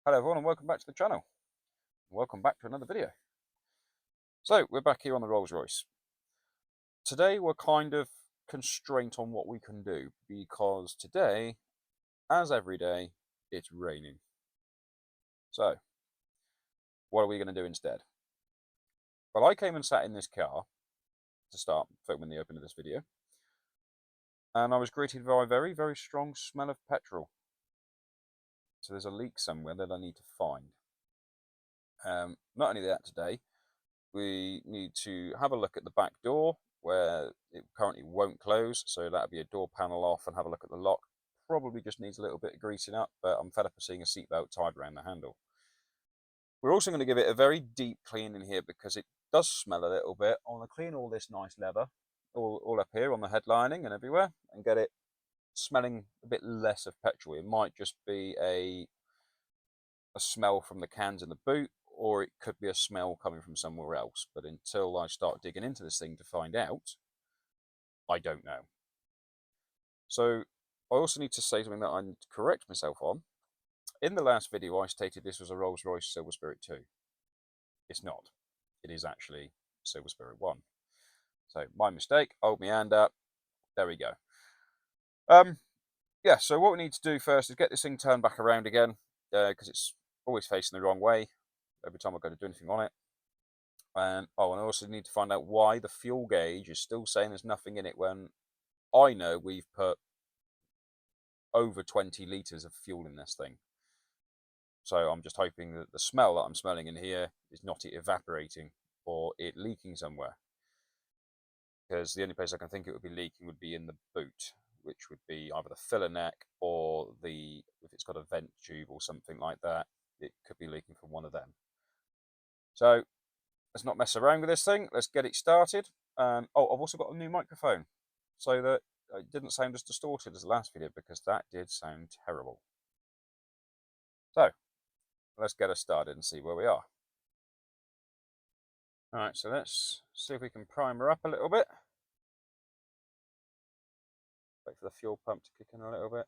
Hello everyone and welcome back to the channel. Welcome back to another video. So we're back here on the Rolls Royce. Today we're kind of constrained on what we can do because today, as every day, it's raining. So what are we going to do instead? Well, I came and sat in this car to start filming the opening of this video, and I was greeted by a very, very strong smell of petrol. So there's a leak somewhere that I need to find. Not only that, today we need to have a look at the back door where it currently won't close, so that'll be a door panel off, and have a look at the lock. Probably just needs a little bit of greasing up, but I'm fed up of seeing a seatbelt tied around the handle. We're also going to give it a very deep clean in here because it does smell a little bit. I want to clean all this nice leather all up here on the headlining and everywhere and get it smelling a bit less of petrol. It might just be a smell from the cans in the boot, or it could be a smell coming from somewhere else. But until I start digging into this thing to find out, I don't know. So I also need to say something that I need to correct myself on. In the last video, I stated this was a Rolls Royce Silver Sprit 2. It's not. It is actually Silver Sprit 1. So my mistake. Hold my hand up. There we go. Yeah, so what we need to do first is get this thing turned back around again, because it's always facing the wrong way every time I go to do anything on it. And I also need to find out why the fuel gauge is still saying there's nothing in it when I know we've put over 20 litres of fuel in this thing. So I'm just hoping that the smell that I'm smelling in here is not it evaporating or it leaking somewhere. Because the only place I can think it would be leaking would be in the boot, which would be either the filler neck or if it's got a vent tube or something like that, it could be leaking from one of them. So let's not mess around with this thing. Let's get it started. Oh, I've also got a new microphone so that it didn't sound as distorted as the last video, because that did sound terrible. So let's get us started and see where we are. All right, so let's see if we can prime her up a little bit. Wait for the fuel pump to kick in a little bit.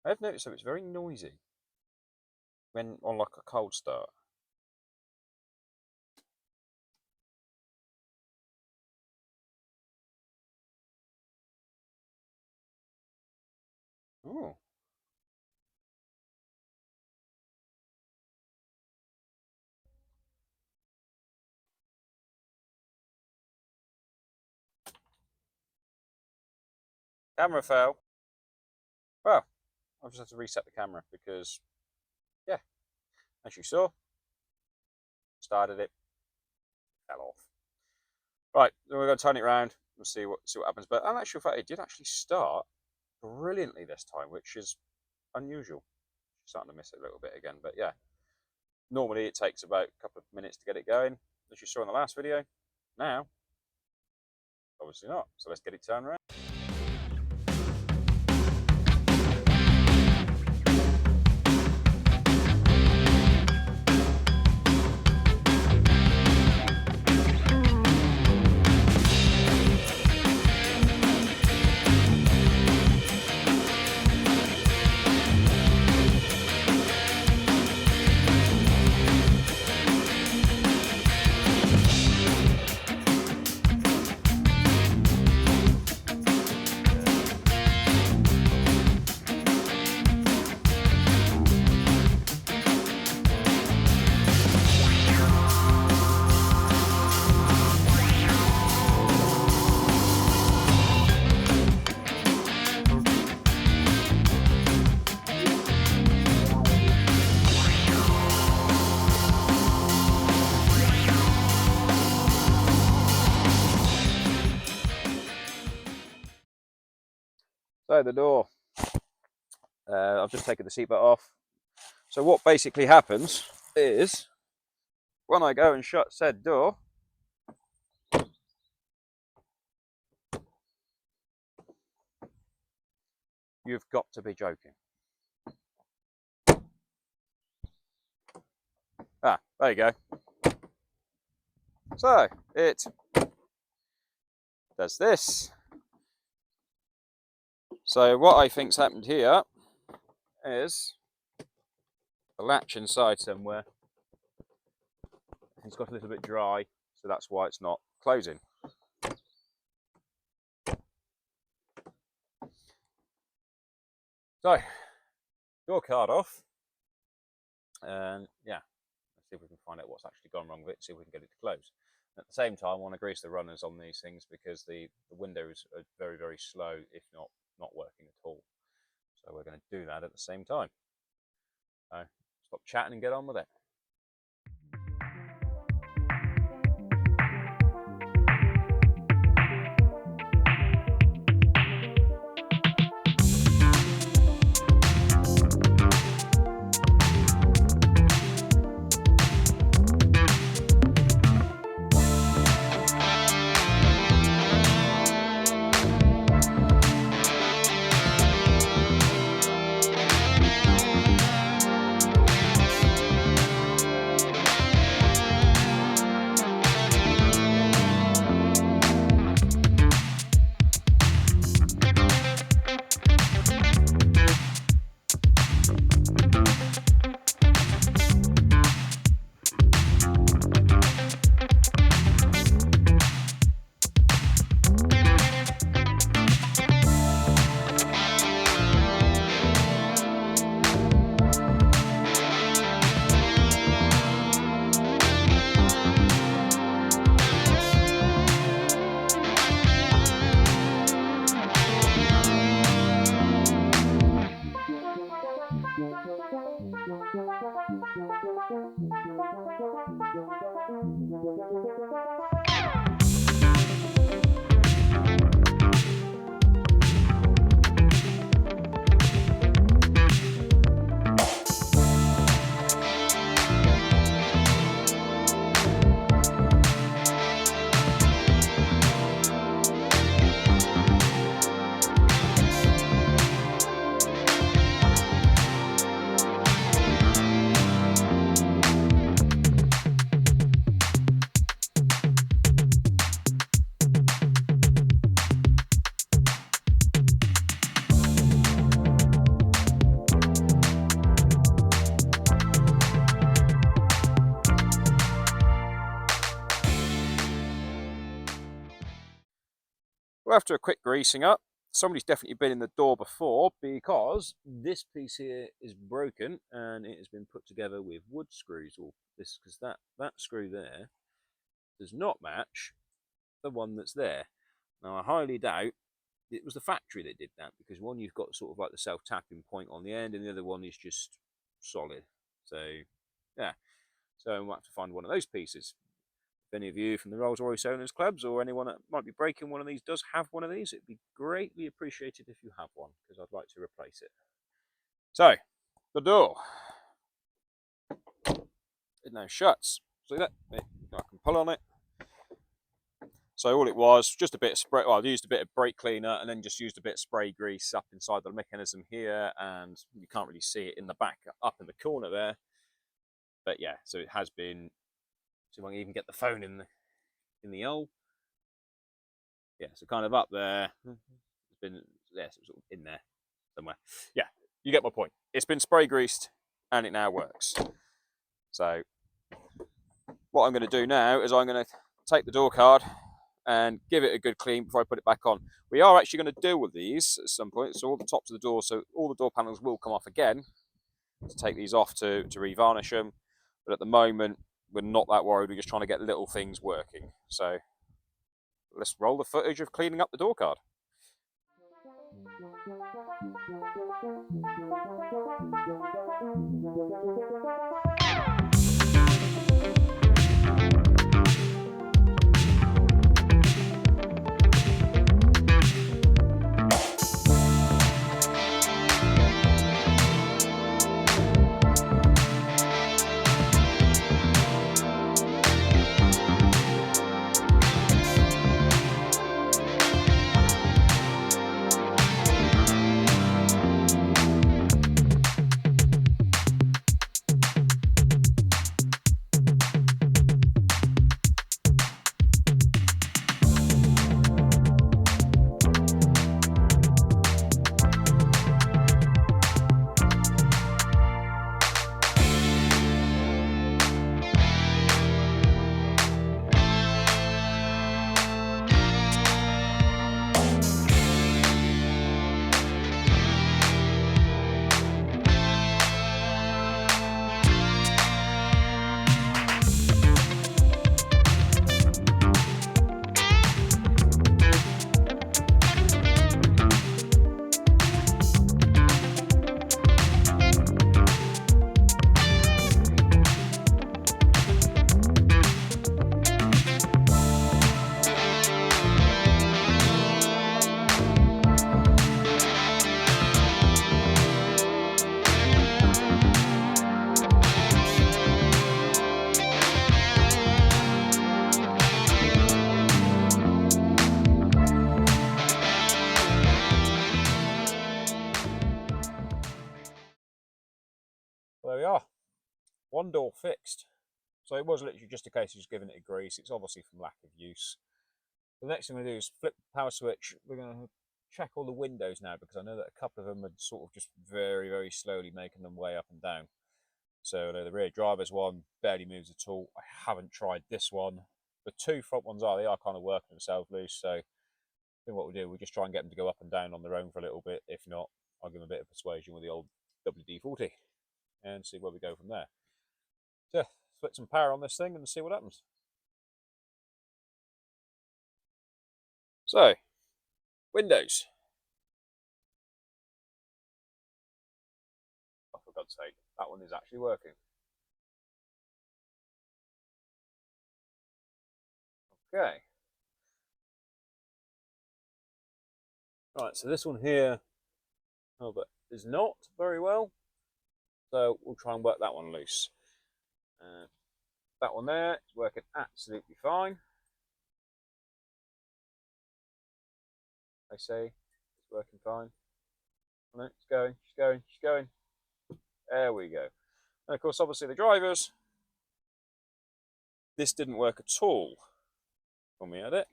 I've noticed that it's very noisy when on like a cold start. Oh. Camera fell. Well, I've just had to reset the camera because, yeah, as you saw, started it, fell off. Right, then we're going to turn it around and see what happens. But in actual fact, it did actually start brilliantly this time, which is unusual. Starting to miss it a little bit again, but yeah. Normally it takes about a couple of minutes to get it going, as you saw in the last video. Now, obviously not. So let's get it turned around. So the door, I've just taken the seatbelt off. So what basically happens is, when I go and shut said door, you've got to be joking. Ah, there you go. So it does this. So what I think's happened here is the latch inside somewhere. It's got a little bit dry, so that's why it's not closing. So, door card off, and yeah, let's see if we can find out what's actually gone wrong with it, see if we can get it to close. At the same time, I want to grease the runners on these things because the windows are very, very slow, if not working at all. So we're going to do that at the same time. So stop chatting and get on with it. Well, after a quick greasing up, somebody's definitely been in the door before because this piece here is broken and it has been put together with wood screws, or this, because that screw there does not match the one that's there. Now I highly doubt it was the factory that did that, because one, you've got sort of like the self-tapping point on the end, and the other one is just solid. So yeah, so we'll have to find one of those pieces. If any of you from the Rolls Royce Owners Clubs or anyone that might be breaking one of these does have one of these, it'd be greatly appreciated if you have one, because I'd like to replace it. So, the door. It now shuts. See that? I can pull on it. So all it was, just a bit of spray, well, I used a bit of brake cleaner and then just used a bit of spray grease up inside the mechanism here, and you can't really see it in the back, up in the corner there. But yeah, so it has been, so I can even get the phone in the hole. Yeah, so kind of up there. It's been, yeah, so sort of in there somewhere. Yeah, you get my point. It's been spray greased and it now works. So what I'm going to do now is I'm going to take the door card and give it a good clean before I put it back on. We are actually going to deal with these at some point. So all the tops of the door, so all the door panels will come off again. To take these off to revarnish them. But at the moment, we're not that worried. We're just trying to get little things working. So let's roll the footage of cleaning up the door card. one door fixed. So it was literally just a case of just giving it a grease. It's obviously from lack of use. The next thing we're going to do is flip the power switch. We're going to check all the windows now, because I know that a couple of them are sort of just very, very slowly making them way up and down. So the rear driver's one barely moves at all. I haven't tried this one. The two front ones they are kind of working themselves loose. So I think what we do, we just try and get them to go up and down on their own for a little bit. If not, I'll give them a bit of persuasion with the old WD-40 and see where we go from there. So split some power on this thing and see what happens. So, windows. Oh, for God's sake, that one is actually working. Okay. Right, so this one here, but is not very well. So we'll try and work that one loose. That one there is working absolutely fine. I say it's working fine. No, it's going, she's going, she's going. There we go. And of course, obviously the drivers, this didn't work at all when we had it.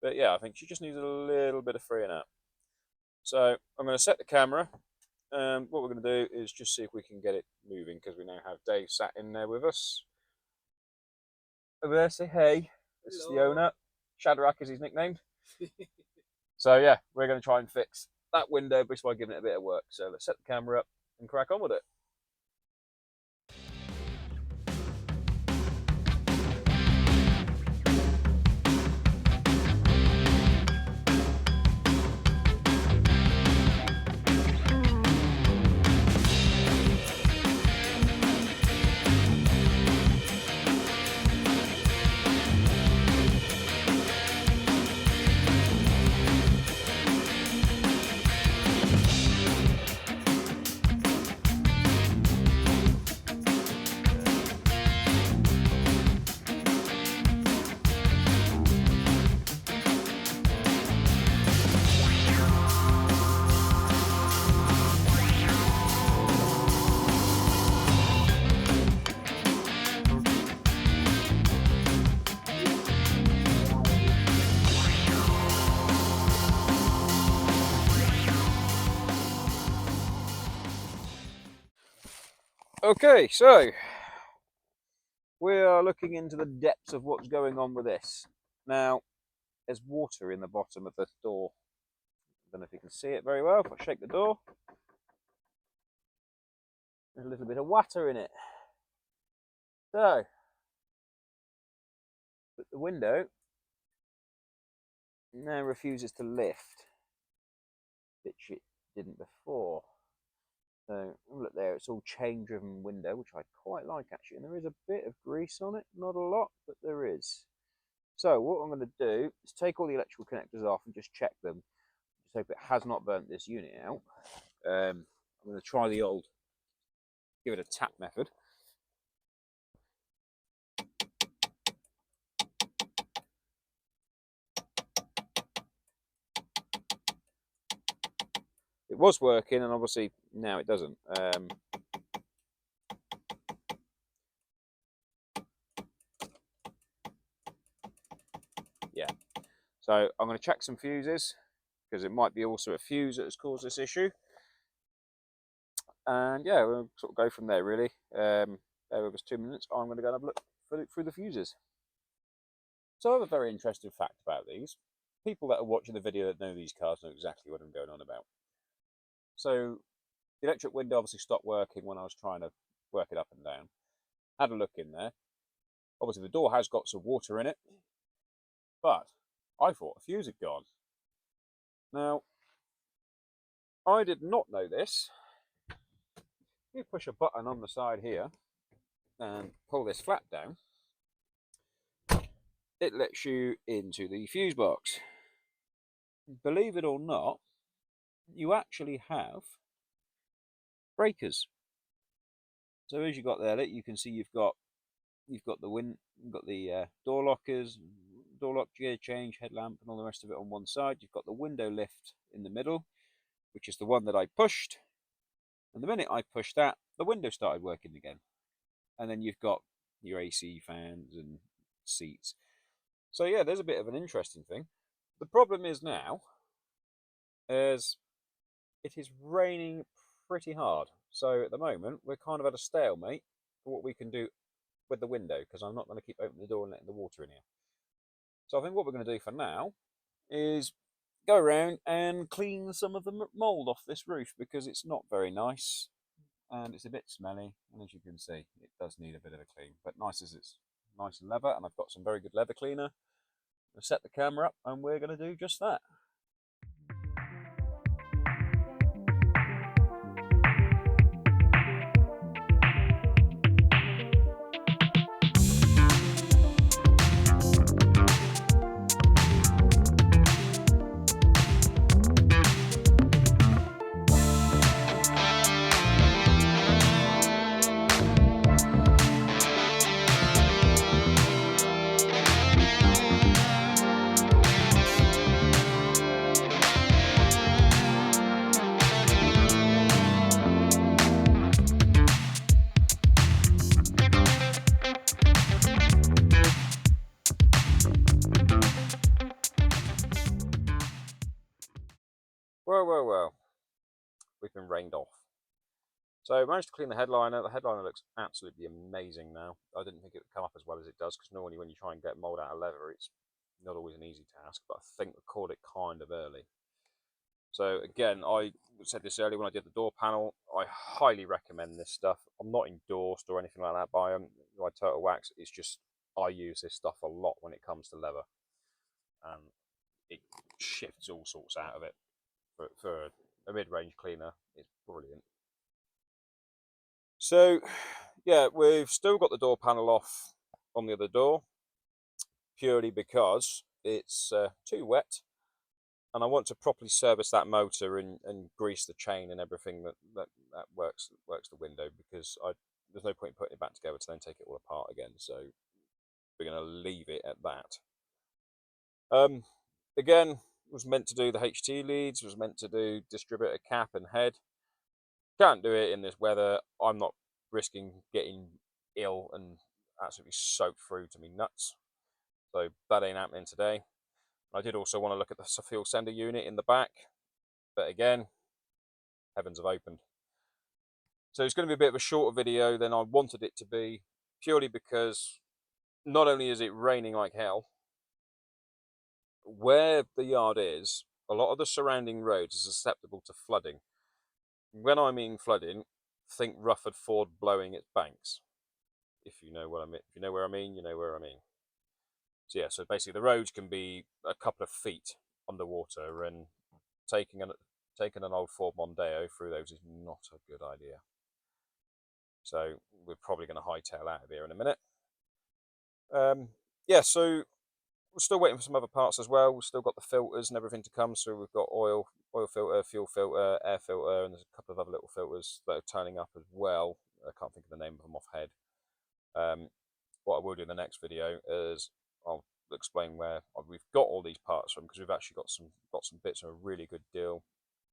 But yeah, I think she just needs a little bit of freeing up. So I'm going to set the camera. What we're going to do is just see if we can get it moving, because we now have Dave sat in there with us. Over there, say hey. This is the owner. Shadrach is his nickname. So yeah, we're going to try and fix that window just by giving it a bit of work. So let's set the camera up and crack on with it. Okay, so we are looking into the depths of what's going on with this. Now, there's water in the bottom of the door. I don't know if you can see it very well. If I shake the door, there's a little bit of water in it. So, but the window now refuses to lift, which it didn't before. So look there, it's all chain driven window, which I quite like actually, and there is a bit of grease on it, not a lot, but there is. So what I'm going to do is take all the electrical connectors off and just check them. Just hope it has not burnt this unit out. I'm going to try the old, give it a tap method. It was working, and obviously now it doesn't. Yeah, so I'm going to check some fuses, because it might be also a fuse that has caused this issue. And yeah, we'll sort of go from there really. There was 2 minutes. I'm going to go and have a look through the fuses. So I have a very interesting fact about these. People that are watching the video that know these cars know exactly what I'm going on about. So the electric window obviously stopped working when I was trying to work it up and down. Had a look in there. Obviously the door has got some water in it, but I thought a fuse had gone. Now, I did not know this. You push a button on the side here and pull this flap down, it lets you into the fuse box. Believe it or not, you actually have breakers. So as you got there, you can see you've got the door lockers, door lock, gear change, headlamp, and all the rest of it on one side. You've got the window lift in the middle, which is the one that I pushed, And the minute I pushed that, the window started working again. And then you've got your AC fans and seats. So yeah, there's a bit of an interesting thing. The problem is now, is it is raining pretty hard. So at the moment, we're kind of at a stalemate for what we can do with the window, because I'm not going to keep opening the door and letting the water in here. So I think what we're going to do for now is go around and clean some of the mould off this roof, because it's not very nice and it's a bit smelly, and as you can see, it does need a bit of a clean. But nice as it's nice and leather, and I've got some very good leather cleaner. I'll set the camera up and we're going to do just that. Well, we've been rained off. So I managed to clean the headliner. The headliner looks absolutely amazing now. I didn't think it would come up as well as it does, because normally when you try and get mould out of leather, it's not always an easy task, but I think we caught it kind of early. So again, I said this earlier when I did the door panel, I highly recommend this stuff. I'm not endorsed or anything like that by Turtle Wax. It's just, I use this stuff a lot when it comes to leather. And it shifts all sorts out of it. For a mid-range cleaner, it's brilliant. So, yeah, we've still got the door panel off on the other door, purely because it's too wet, and I want to properly service that motor and grease the chain and everything that works the window, because there's no point in putting it back together to then take it all apart again. So we're going to leave it at that. Again, was meant to do the HT leads, was meant to do distributor cap and head. Can't do it in this weather. I'm not risking getting ill and absolutely soaked through to me nuts. So that ain't happening today. I did also want to look at the fuel sender unit in the back, but again, heavens have opened. So it's going to be a bit of a shorter video than I wanted it to be, purely because not only is it raining like hell, where the yard is, a lot of the surrounding roads are susceptible to flooding. When I mean flooding, think Rufford Ford blowing its banks. If you know what I mean, if you know where I mean, you know where I mean. So yeah, so basically the roads can be a couple of feet underwater, and taking an old Ford Mondeo through those is not a good idea. So we're probably going to hightail out of here in a minute. Yeah, so we're still waiting for some other parts as well. We've still got the filters and everything to come. So we've got oil filter, fuel filter, air filter, and there's a couple of other little filters that are turning up as well. I can't think of the name of them offhand. What I will do in the next video is I'll explain where we've got all these parts from, because we've actually got some bits at a really good deal,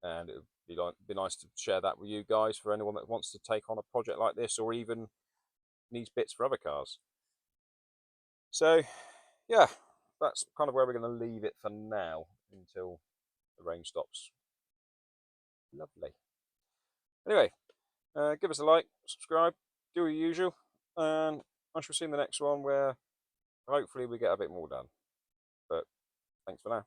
and it would be nice to share that with you guys, for anyone that wants to take on a project like this, or even needs bits for other cars. So yeah, that's kind of where we're going to leave it for now until the rain stops. Lovely. Anyway, give us a like, subscribe, do your usual, and I shall see you in the next one, where hopefully we get a bit more done. But thanks for now.